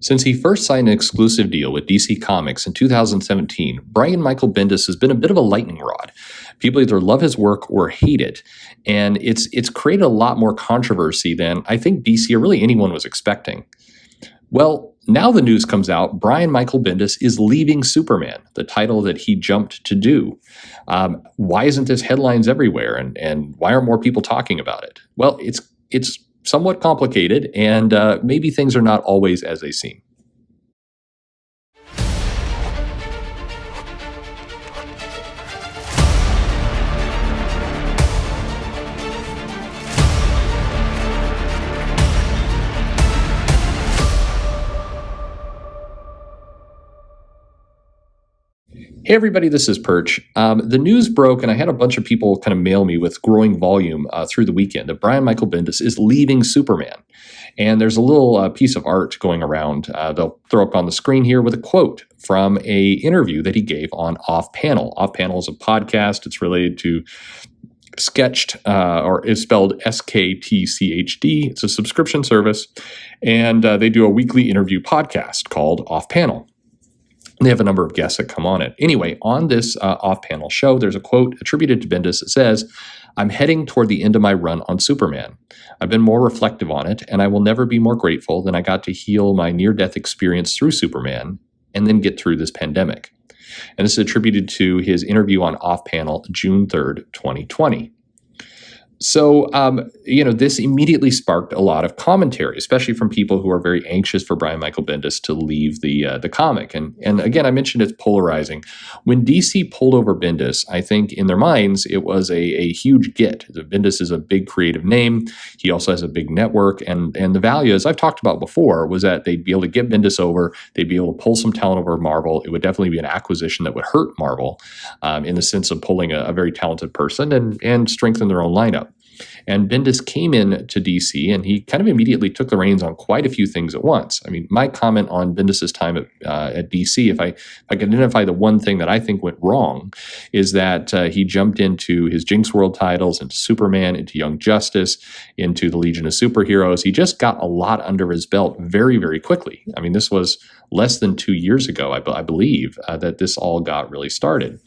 Since he first signed an exclusive deal with DC Comics in 2017, Brian Michael Bendis has been a bit of a lightning rod. People either love his work or hate it, and it's created a lot more controversy than I think DC or really anyone was expecting. Well, now the news comes out, Brian Michael Bendis is leaving Superman, the title that he jumped to do. Why isn't this headlines everywhere, and why are more people talking about it? Well, it's somewhat complicated, and maybe things are not always as they seem. Hey, everybody, this is Perch. The news broke, and I had a bunch of people kind of mail me with growing volume through the weekend that Brian Michael Bendis is leaving Superman. And there's a little piece of art going around. They'll throw up on the screen here with a quote from a interview that he gave on Off Panel. Off Panel is a podcast. It's related to Sketched, or is spelled SKTCHD. It's a subscription service, and they do a weekly interview podcast called Off Panel. They have a number of guests that come on it. Anyway, on this off-panel show, there's a quote attributed to Bendis that says, "I'm heading toward the end of my run on Superman. I've been more reflective on it, and I will never be more grateful than I got to heal my near-death experience through Superman and then get through this pandemic." And this is attributed to his interview on Off-Panel June 3rd, 2020. So, this immediately sparked a lot of commentary, especially from people who are very anxious for Brian Michael Bendis to leave the comic. And again, I mentioned it's polarizing. When DC pulled over Bendis, I think in their minds it was a huge get. Bendis is a big creative name. He also has a big network. And the value, as I've talked about before, was that they'd be able to get Bendis over. They'd be able to pull some talent over Marvel. It would definitely be an acquisition that would hurt Marvel in the sense of pulling a very talented person and strengthen their own lineup. And Bendis came in to DC, and he kind of immediately took the reins on quite a few things at once. I mean, my comment on Bendis' time at DC, if I can identify the one thing that I think went wrong, is that he jumped into his Jinx World titles, into Superman, into Young Justice, into the Legion of Superheroes. He just got a lot under his belt very, very quickly. I mean, this was less than 2 years ago, I believe, that this all got really started.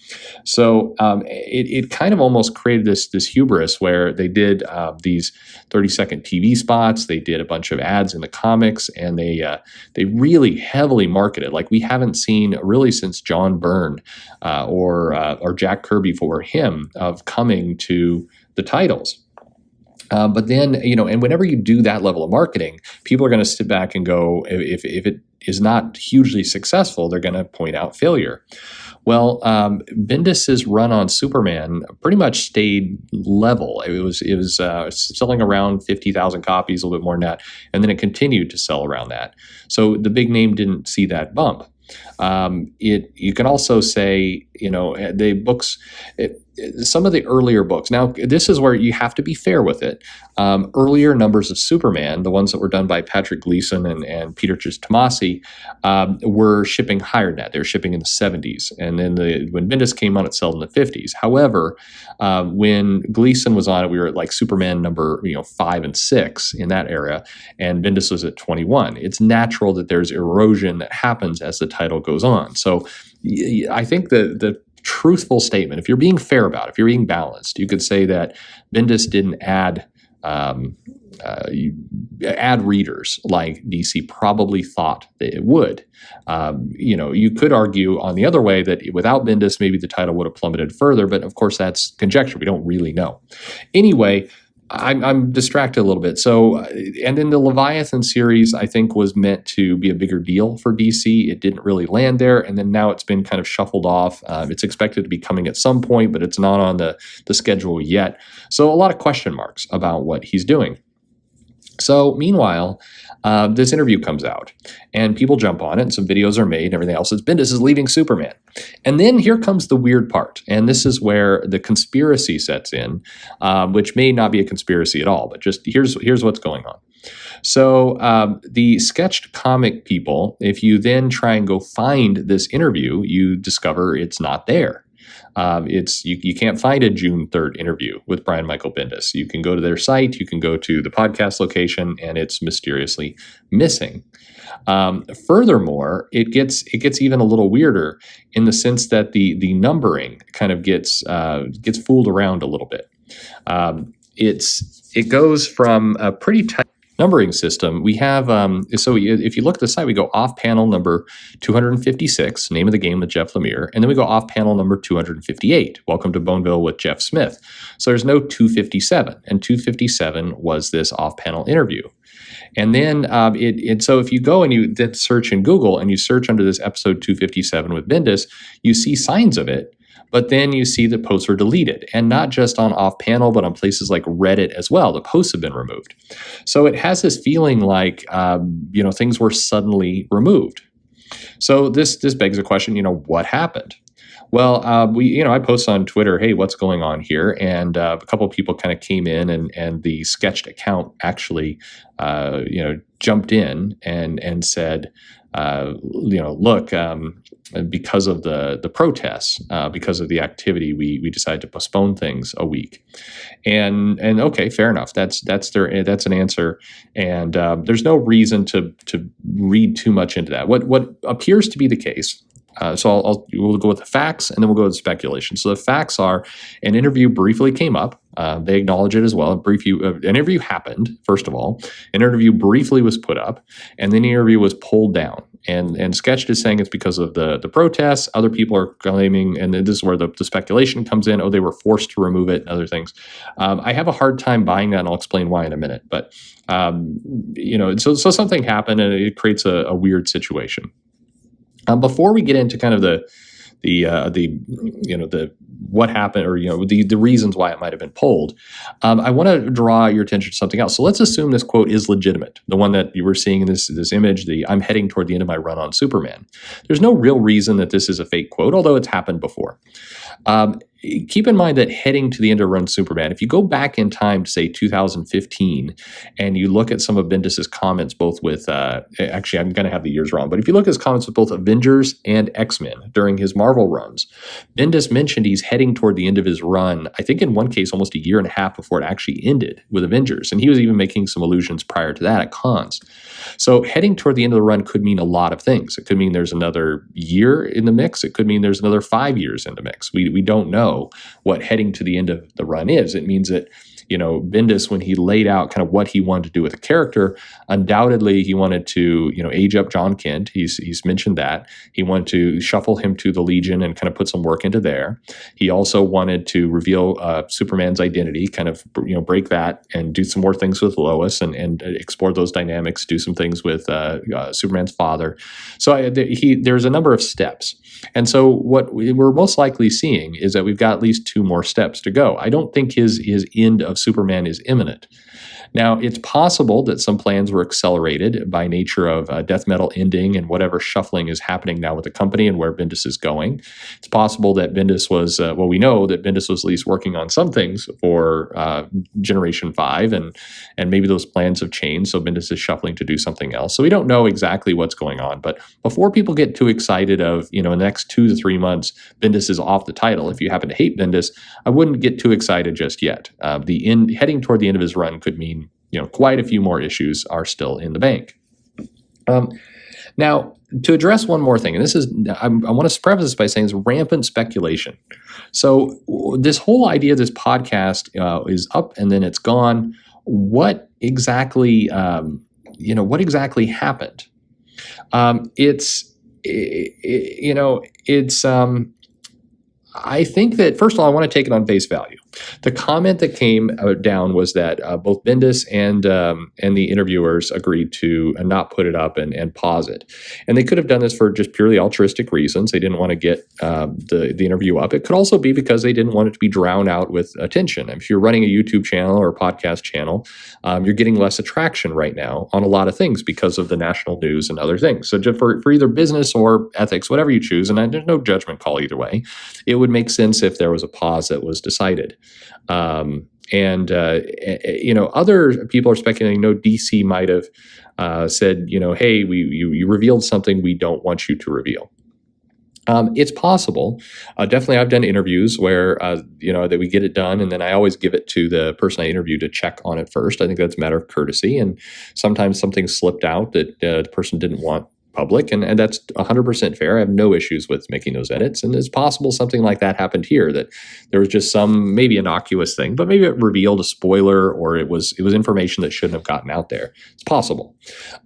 So it kind of almost created this hubris where they did these 30-second TV spots. They did a bunch of ads in the comics, and they really heavily marketed like we haven't seen really since John Byrne or Jack Kirby for him of coming to the titles. But then, and whenever you do that level of marketing, people are going to sit back and go, if it is not hugely successful, they're going to point out failure. Well, Bendis's run on Superman pretty much stayed level. It was selling around 50,000 copies, a little bit more than that, and then it continued to sell around that. So the big name didn't see that bump. You can also say, the books, some of the earlier books. Now, this is where you have to be fair with it. Earlier numbers of Superman, the ones that were done by Patrick Gleason and Peter Tomasi, were shipping higher than that. They were shipping in the 70s. And then when Bendis came on, it sold in the 50s. However, when Gleason was on it, we were at like Superman number 5 and 6 in that era, and Bendis was at 21. It's natural that there's erosion that happens as the title goes on. So I think the truthful statement, if you're being fair about it, if you're being balanced, you could say that Bendis didn't add readers like DC probably thought that it would. You could argue on the other way that without Bendis, maybe the title would have plummeted further, but of course that's conjecture. We don't really know. Anyway, I'm distracted a little bit. So, and then the Leviathan series, I think, was meant to be a bigger deal for DC. It didn't really land there, and then now it's been kind of shuffled off. It's expected to be coming at some point, but it's not on the schedule yet. So a lot of question marks about what he's doing. So meanwhile, this interview comes out, and people jump on it, and some videos are made, and everything else. Bendis is leaving Superman. And then here comes the weird part, and this is where the conspiracy sets in, which may not be a conspiracy at all, but just here's what's going on. So the Sketched comic people, if you then try and go find this interview, you discover it's not there. You can't find a June 3rd interview with Brian Michael Bendis. You can go to their site, you can go to the podcast location, and it's mysteriously missing. Furthermore, it gets even a little weirder in the sense that the numbering kind of gets fooled around a little bit. It goes from a pretty tight numbering system. We have so if you look at the site, we go off panel number 256, name of the game with Jeff Lemire, and then we go off panel number 258, welcome to Boneville with Jeff Smith. So there's no 257, and 257 was this off panel interview. And then so if you go and you then search in Google and you search under this episode 257 with Bendis, you see signs of it. But then you see the posts are deleted, and not just on off panel, but on places like Reddit as well. The posts have been removed. So it has this feeling like, things were suddenly removed. So this begs the question, what happened? Well, I post on Twitter, hey, what's going on here? And a couple of people kind of came in, and the sketched account actually, jumped in and said, look, because of the protests, because of the activity, we decided to postpone things a week. And okay, fair enough. That's an answer. And there's no reason to read too much into that. What appears to be the case. So we'll go with the facts, and then we'll go with speculation. So the facts are, an interview briefly came up. They acknowledge it as well. An interview happened, first of all. An interview briefly was put up, and then the interview was pulled down. And Sketched is saying it's because of the protests. Other people are claiming, and this is where the speculation comes in, they were forced to remove it and other things. I have a hard time buying that, and I'll explain why in a minute. But, so something happened, and it creates a weird situation. Before we get into kind of the what happened, or the reasons why it might have been pulled, I want to draw your attention to something else. So let's assume this quote is legitimate, the one that you were seeing in this image, I'm heading toward the end of my run on Superman. There's no real reason that this is a fake quote, although it's happened before. Keep in mind that heading to the end of run Superman, if you go back in time to say 2015, and you look at some of Bendis's comments, both with, actually I'm going to have the years wrong, but if you look at his comments with both Avengers and X-Men during his Marvel runs, Bendis mentioned he's heading toward the end of his run, I think in one case almost a year and a half before it actually ended with Avengers, and he was even making some allusions prior to that at cons. So heading toward the end of the run could mean a lot of things. It could mean there's another year in the mix. It could mean there's another 5 years in the mix. We don't know what heading to the end of the run is. It means that, Bendis, when he laid out kind of what he wanted to do with the character, undoubtedly he wanted to, age up John Kent. He's mentioned that. He wanted to shuffle him to the Legion and kind of put some work into there. He also wanted to reveal Superman's identity, kind of, break that and do some more things with Lois and explore those dynamics, do some things with Superman's father. So there's a number of steps. And so what we're most likely seeing is that we've got at least 2 more steps to go. I don't think his end of Superman is imminent. Now, it's possible that some plans were accelerated by nature of death metal ending and whatever shuffling is happening now with the company and where Bendis is going. It's possible that Bendis was, we know that Bendis was at least working on some things for Generation 5, and maybe those plans have changed, so Bendis is shuffling to do something else. So we don't know exactly what's going on, but before people get too excited of, in the next 2 to 3 months, Bendis is off the title. If you happen to hate Bendis, I wouldn't get too excited just yet. Heading toward the end of his run could mean quite a few more issues are still in the bank. Now, to address one more thing, and this is, I want to preface this by saying it's rampant speculation. So this whole idea of this podcast is up and then it's gone. What exactly, what exactly happened? I think that, first of all, I want to take it on face value. The comment that came down was that both Bendis and the interviewers agreed to not put it up and pause it. And they could have done this for just purely altruistic reasons. They didn't want to get the interview up. It could also be because they didn't want it to be drowned out with attention. If you're running a YouTube channel or a podcast channel, you're getting less attraction right now on a lot of things because of the national news and other things. So just for either business or ethics, whatever you choose, and there's no judgment call either way, it would make sense if there was a pause that was decided. Other people are speculating, DC might have said, hey, you revealed something we don't want you to reveal. It's possible. Definitely, I've done interviews where that we get it done, and then I always give it to the person I interview to check on it first. I think that's a matter of courtesy, and sometimes something slipped out that the person didn't want public, and that's 100% fair. I have no issues with making those edits, and it's possible something like that happened here, that there was just some maybe innocuous thing, but maybe it revealed a spoiler, or it was information that shouldn't have gotten out there. It's possible.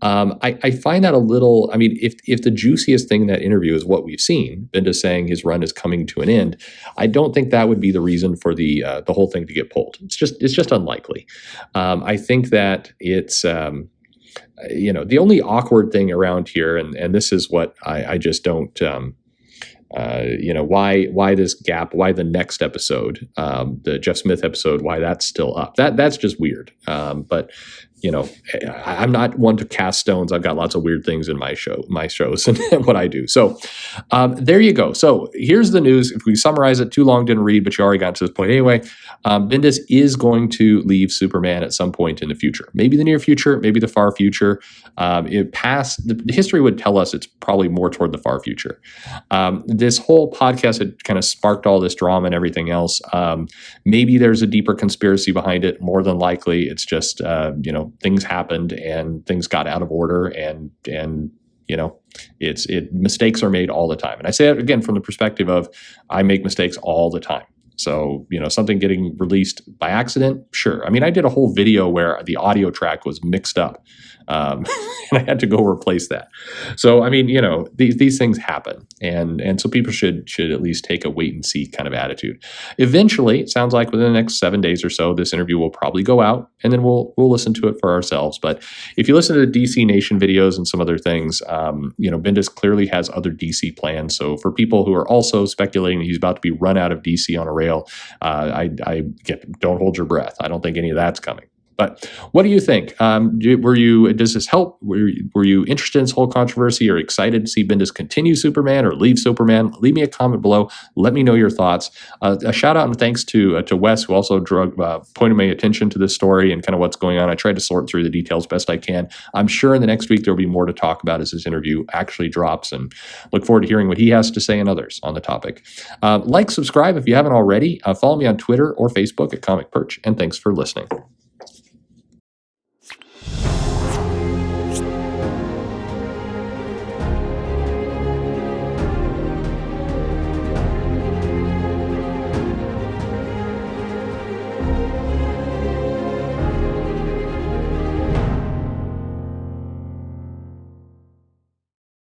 I find that a little. I mean, if the juiciest thing in that interview is what we've seen, Bendis saying his run is coming to an end, I don't think that would be the reason for the whole thing to get pulled. It's just unlikely. I think that it's. The only awkward thing around here, and this is what I just don't, why this gap, why the next episode, the Jeff Smith episode, why that's still up. That's just weird. But I'm not one to cast stones. I've got lots of weird things in my shows and what I do. So there you go. So here's the news. If we summarize it, too long, didn't read, but you already got to this point anyway. Bendis is going to leave Superman at some point in the future. Maybe the near future, maybe the far future. The history would tell us it's probably more toward the far future. This whole podcast had kind of sparked all this drama and everything else. Maybe there's a deeper conspiracy behind it. More than likely, it's just things happened and things got out of order, and mistakes are made all the time. And I say it again from the perspective of I make mistakes all the time. So, something getting released by accident, sure. I mean, I did a whole video where the audio track was mixed up, and I had to go replace that. So, I mean, these things happen, and so people should at least take a wait and see kind of attitude. Eventually, it sounds like within the next 7 days or so, this interview will probably go out, and then we'll listen to it for ourselves. But if you listen to the DC Nation videos and some other things, Bendis clearly has other DC plans. So for people who are also speculating that he's about to be run out of DC on a rail, don't hold your breath. I don't think any of that's coming. But what do you think? Does this help? Were you interested in this whole controversy, or excited to see Bendis continue Superman or leave Superman? Leave me a comment below. Let me know your thoughts. A shout out and thanks to Wes, who also pointed my attention to this story and kind of what's going on. I tried to sort through the details best I can. I'm sure in the next week there'll be more to talk about as this interview actually drops, and look forward to hearing what he has to say and others on the topic. Subscribe if you haven't already. Follow me on Twitter or Facebook at Comic Perch, and thanks for listening.